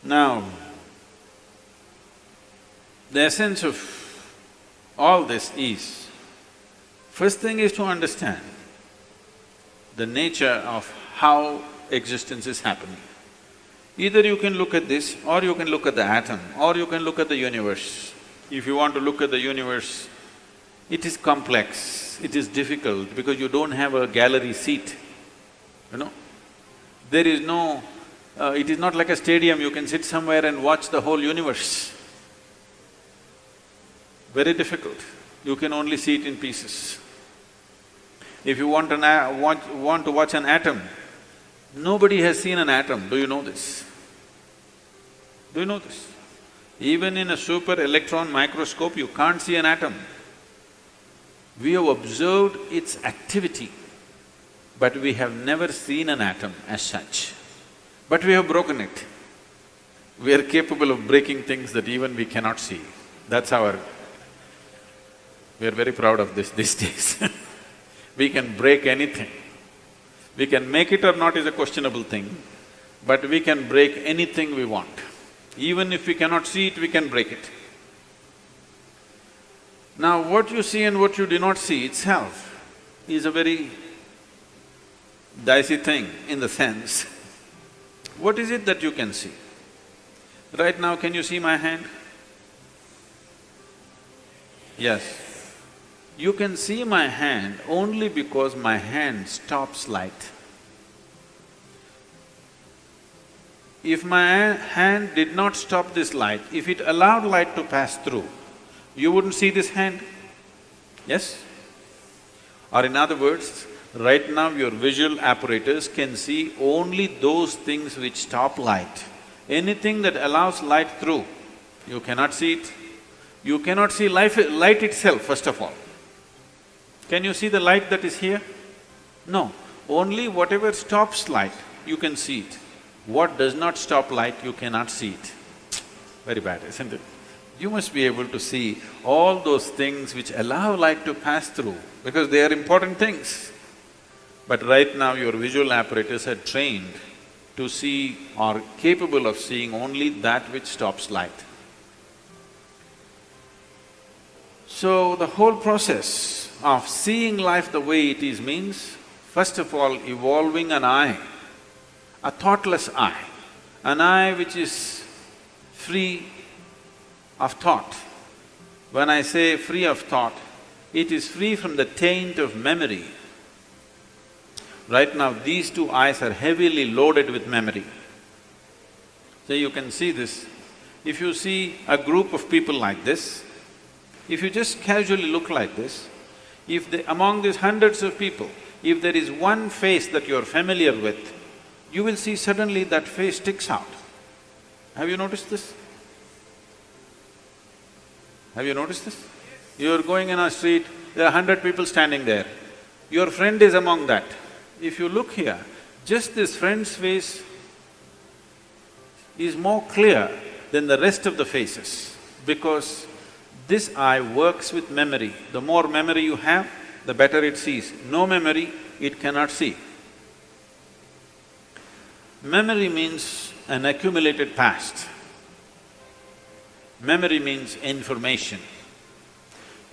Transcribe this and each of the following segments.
Now, the essence of all this is, first thing is to understand the nature of how existence is happening. Either you can look at this, or you can look at the atom, or you can look at the universe. If you want to look at the universe, it is complex, it is difficult because you don't have a gallery seat, you know. There is no… it is not like a stadium, you can sit somewhere and watch the whole universe. Very difficult, you can only see it in pieces. If you want to watch an atom, nobody has seen an atom, do you know this? Do you know this? Even in a super electron microscope, you can't see an atom. We have observed its activity, but we have never seen an atom as such. But we have broken it. We are capable of breaking things that even we cannot see. That's our… we are very proud of this these days. We can break anything. We can make it or not is a questionable thing, but we can break anything we want. Even if we cannot see it, we can break it. Now, what you see and what you do not see itself is a very dicey thing in the sense, what is it that you can see? Right now, can you see my hand? Yes. You can see my hand only because my hand stops light. If my hand did not stop this light, if it allowed light to pass through, you wouldn't see this hand, yes? Or in other words, right now your visual apparatus can see only those things which stop light. Anything that allows light through, you cannot see it. You cannot see light itself, first of all. Can you see the light that is here? No, only whatever stops light, you can see it. What does not stop light, you cannot see it. Very bad, isn't it? You must be able to see all those things which allow light to pass through, because they are important things. But right now your visual apparatus are trained to see or capable of seeing only that which stops light. So the whole process of seeing life the way it is means, first of all, evolving an eye, a thoughtless eye, an eye which is free of thought. When I say free of thought, it is free from the taint of memory. Right now, these two eyes are heavily loaded with memory. So you can see this. If you see a group of people like this, if you just casually look like this, among these hundreds of people, if there is one face that you're familiar with, you will see suddenly that face sticks out. Have you noticed this? Have you noticed this? You're going in a street, there are 100 people standing there. Your friend is among that. If you look here, just this friend's face is more clear than the rest of the faces, because this eye works with memory. The more memory you have, the better it sees. No memory, it cannot see. Memory means an accumulated past. Memory means information.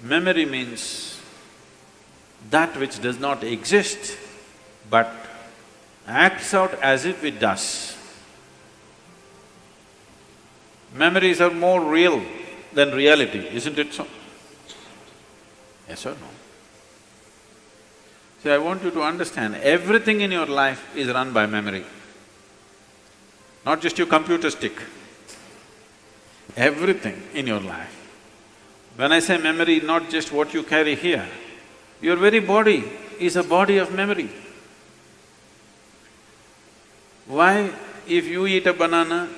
Memory means that which does not exist but acts out as if it does. Memories are more real than reality, isn't it so? Yes or no? See, I want you to understand, everything in your life is run by memory. Not just your computer stick, everything in your life. When I say memory, not just what you carry here, your very body is a body of memory. Why, if you eat a banana,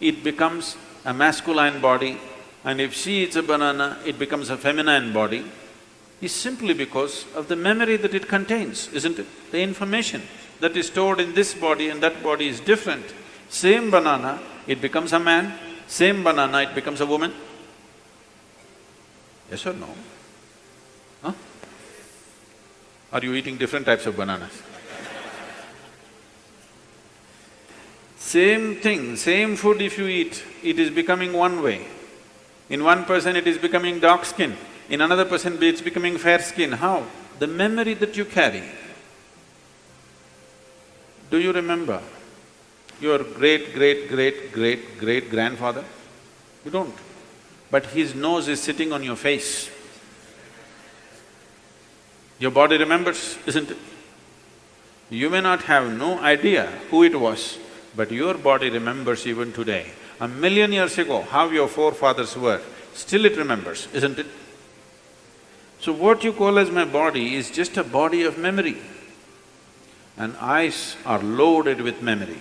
it becomes a masculine body, and if she eats a banana, it becomes a feminine body, is simply because of the memory that it contains, isn't it? The information that is stored in this body and that body is different. Same banana, it becomes a man, same banana, it becomes a woman. Yes or no? Huh? Are you eating different types of bananas? Same thing, same food if you eat, it is becoming one way. In one person it is becoming dark skin, in another person it's becoming fair skin. How? The memory that you carry. Do you remember your great-great-great-great-great-grandfather? You don't. But his nose is sitting on your face. Your body remembers, isn't it? You may not have no idea who it was, but your body remembers even today. 1,000,000 years ago, how your forefathers were, still it remembers, isn't it? So what you call as my body is just a body of memory. And eyes are loaded with memory.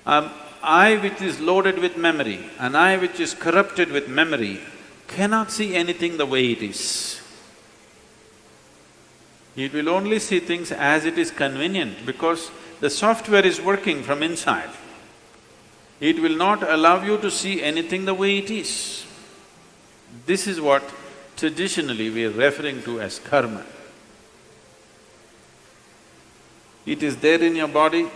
An eye which is loaded with memory, an eye which is corrupted with memory, cannot see anything the way it is. It will only see things as it is convenient because the software is working from inside. It will not allow you to see anything the way it is. This is what traditionally we are referring to as karma. It is there in your body,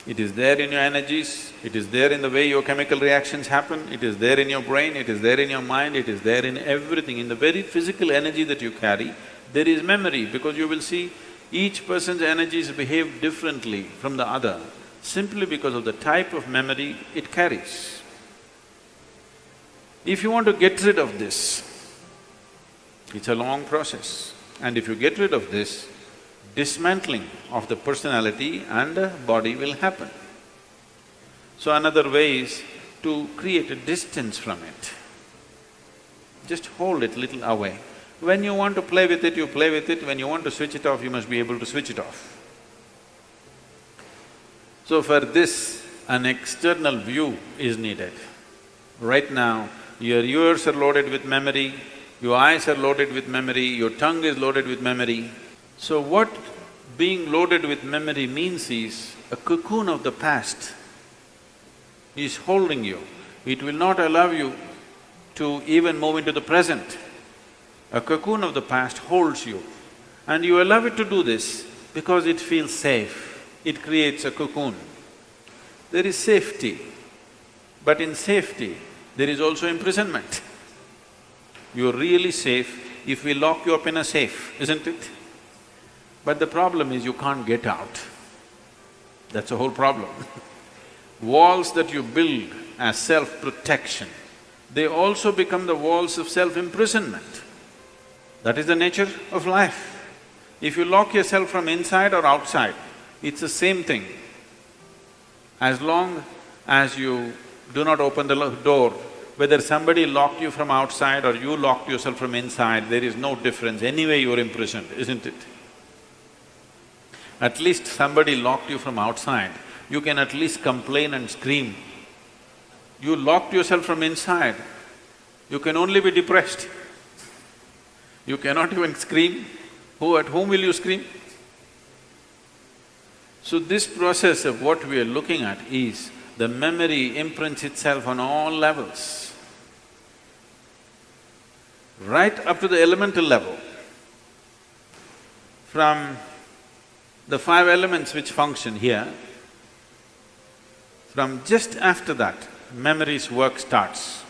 it is there in your energies, it is there in the way your chemical reactions happen, it is there in your brain, it is there in your mind, it is there in everything. In the very physical energy that you carry, there is memory, because you will see each person's energies behave differently from the other simply because of the type of memory it carries. If you want to get rid of this, it's a long process, and if you get rid of this, dismantling of the personality and the body will happen. So another way is to create a distance from it. Just hold it little away. When you want to play with it, you play with it. When you want to switch it off, you must be able to switch it off. So for this, an external view is needed. Right now, your ears are loaded with memory, your eyes are loaded with memory, your tongue is loaded with memory. So what being loaded with memory means is a cocoon of the past is holding you. It will not allow you to even move into the present. A cocoon of the past holds you, and you allow it to do this because it feels safe. It creates a cocoon. There is safety, but in safety, there is also imprisonment. You're really safe if we lock you up in a safe, isn't it? But the problem is you can't get out. That's the whole problem. Walls that you build as self-protection, they also become the walls of self-imprisonment. That is the nature of life. If you lock yourself from inside or outside, it's the same thing. As long as you do not open the door, whether somebody locked you from outside or you locked yourself from inside, there is no difference. Anyway, you're imprisoned, isn't it? At least somebody locked you from outside, you can at least complain and scream. You locked yourself from inside, you can only be depressed. You cannot even scream. At whom will you scream? So this process of what we are looking at is the memory imprints itself on all levels, right up to the elemental level. From the 5 elements which function here, from just after that, memory's work starts.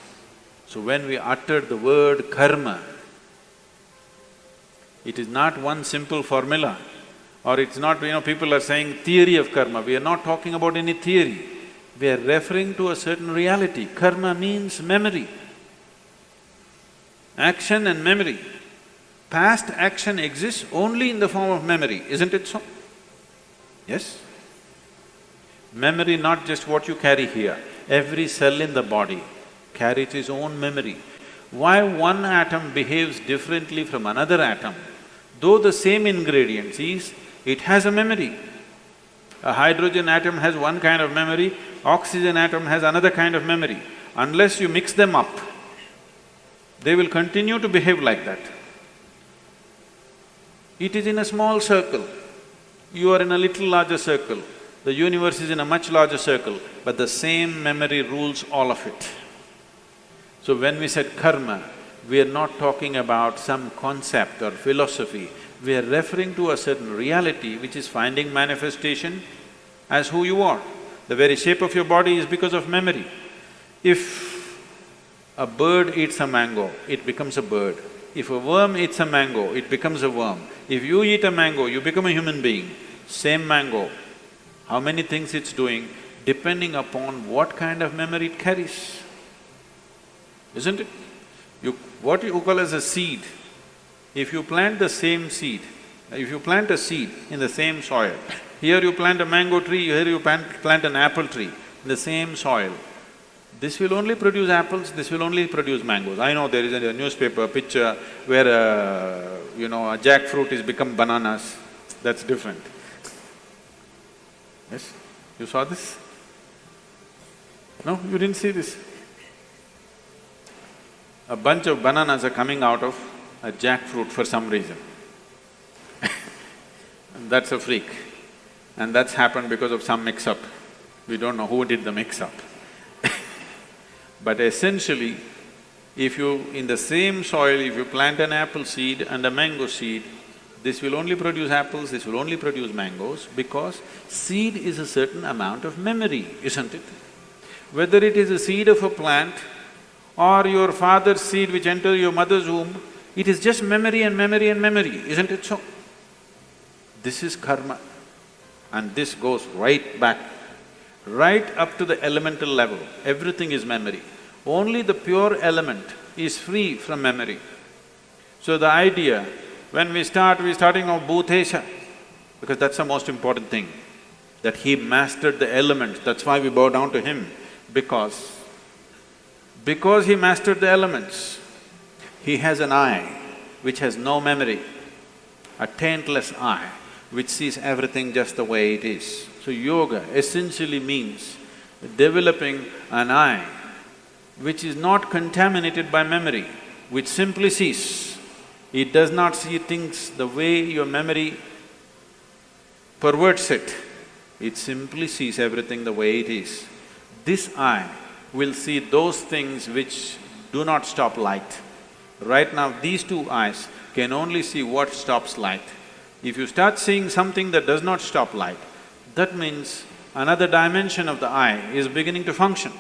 So when we utter the word karma, it is not one simple formula, or it's not, people are saying theory of karma. We are not talking about any theory. We are referring to a certain reality. Karma means memory, action and memory. Past action exists only in the form of memory, isn't it so? Yes? Memory, not just what you carry here. Every cell in the body carries its own memory. Why one atom behaves differently from another atom, though the same ingredients is, it has a memory. A hydrogen atom has one kind of memory, oxygen atom has another kind of memory. Unless you mix them up, they will continue to behave like that. It is in a small circle, you are in a little larger circle, the universe is in a much larger circle, but the same memory rules all of it. So when we said karma, we are not talking about some concept or philosophy, we are referring to a certain reality which is finding manifestation as who you are. The very shape of your body is because of memory. If a bird eats a mango, it becomes a bird. If a worm eats a mango, it becomes a worm. If you eat a mango, you become a human being. Same mango, how many things it's doing, depending upon what kind of memory it carries, isn't it? What you call as a seed, if you plant the same seed, if you plant a seed in the same soil, here you plant a mango tree, here you plant an apple tree in the same soil, this will only produce apples, this will only produce mangoes. I know there is a newspaper picture where a jackfruit is become bananas, that's different. Yes? You saw this? No, you didn't see this. A bunch of bananas are coming out of a jackfruit for some reason. And that's a freak. And that's happened because of some mix-up. We don't know who did the mix-up. But essentially, if you… in the same soil, if you plant an apple seed and a mango seed, this will only produce apples, this will only produce mangoes, because seed is a certain amount of memory, isn't it? Whether it is a seed of a plant or your father's seed which enters your mother's womb, it is just memory and memory and memory, isn't it so? This is karma, and this goes right back, right up to the elemental level. Everything is memory. Only the pure element is free from memory. So the idea, when we're starting off Bhutesha, because that's the most important thing, that he mastered the elements, that's why we bow down to him, because he mastered the elements, he has an eye which has no memory, a taintless eye which sees everything just the way it is. So yoga essentially means developing an eye which is not contaminated by memory, which simply sees. It does not see things the way your memory perverts it. It simply sees everything the way it is. This eye will see those things which do not stop light. Right now, these two eyes can only see what stops light. If you start seeing something that does not stop light, that means another dimension of the eye is beginning to function.